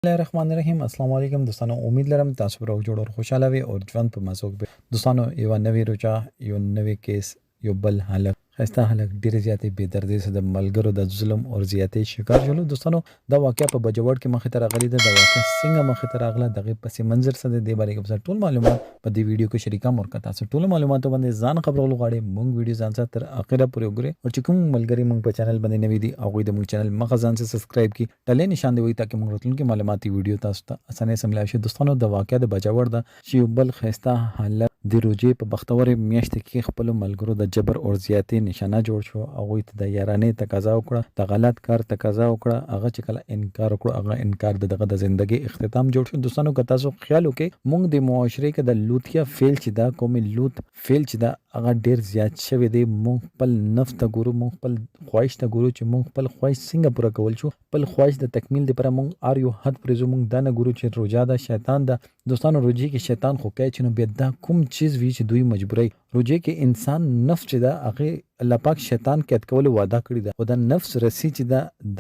الله الرحمن الرحیم. السلام علیکم دوستانو، امید لرم تاسو پر جوړ او خوشاله وي او ژوند په مزوګ به. دوستانو یو نوې روچا، یو نوې کیس، یو بل حالت خسته حالت ډېر زیاتې بې دردۍ سره د ملګرو د ظلم او زیاتې شکار شول. دوستانو دا واقعیا په بجوړ کې مخې ته راغلی ده. دا واقعیا څنګه مخې ته راغله، دغه پس منظر څه دی، د باندې کوم ټول معلومات په دې ویډیو کې شریکه مور کړه. تاسو ټول معلوماتو باندې ځان خبرولو غواړئ، مونږ ویډیو ځان سره تر اخره پورې وګورئ او چې کوم ملګری مونږ په چینل باندې نوی دي هغه د مونږ چینل مخه ځان سره سبسکرایب کړي، ټلې نشان دی وي ترڅو مونږ راتلونکي معلوماتي ویډیو تاسو ته اسانه سملای شي. دوستانو د واقعیا د بجوړ د چې یو بل خسته حالت د روجې په بختورې میاشت کې خپل ملګرو د جبر او زیاتې نشانه جوړ شو. هغه ته د یارانې تقاضا وکړه، د غلط کار تقاضا وکړه. هغه چې کله انکار وکړه، هغه انکار دغه د ژوندۍ اختتام جوړ شو. دوستانو که تاسو خیال وکړئ، موږ د معاشرې کې د لوتیا فعل چې دا قومي لوت فعل چې دا هغه ډیر زیات شوی دی. موږ خپل نفس ته ګورو، موږ خپل خواهش ته ګورو چې موږ خپل خواهش څنګه پوره کول شو. خپل خواهش د تکمیل لپاره موږ ار یو حد پرې موږ دا نه ګورو چې روجا دا شیطان دا. دوستانو روجي کې شیطان خو کوي چې نو بیا دا کوم چیز وی چې دوی مجبورای. روجي کې انسان نفس چې دا هغه الله پاک شیطان کې کول وعده کړی دا، او دا نفس رسی چې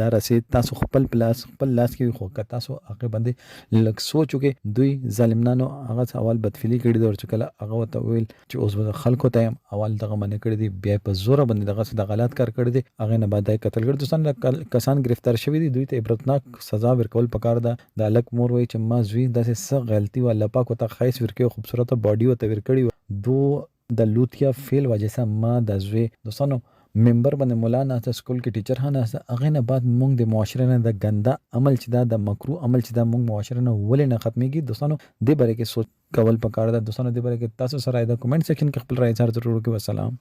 دا رسی تاسو خپل لاس کې خو که تاسو هغه باندې لږ سوچ وکړئ. دوی ظالمانو هغه اول بدفعلی کړی دی چې کله هغه وته ویل چې اوس به خلکو ته اول دغه منې کړی دی، بیا په زور باندې دغه د غلط کار کړی دی، هغه نه بعد قتل کړ. دوستان کسان گرفتار شوی دي، دوی ته عبرتناک سزا ورکول پکار ده. د الک مور وای چې ما زوی داسې څه غلطي و الله پاک وته خیس ورکړي، خوبصورت باډي وته ورکړي دو د لوتیا فیل وجه سره ما د زوی. دوستانو ممبر باندې مولانا ته سکول کې ټیچر هانه هغه نه بعد موږ د معاشره نه د ګنده عمل چې دا د مکروه عمل چې دا موږ معاشره نه ولې نه ختميږي. دوستانو دې باره کې سوچ کول پکار ده. دوستانو دې باره کې تاسو سره د کمنټ سیکشن کې خپل رائے ضرور وکړئ. والسلام.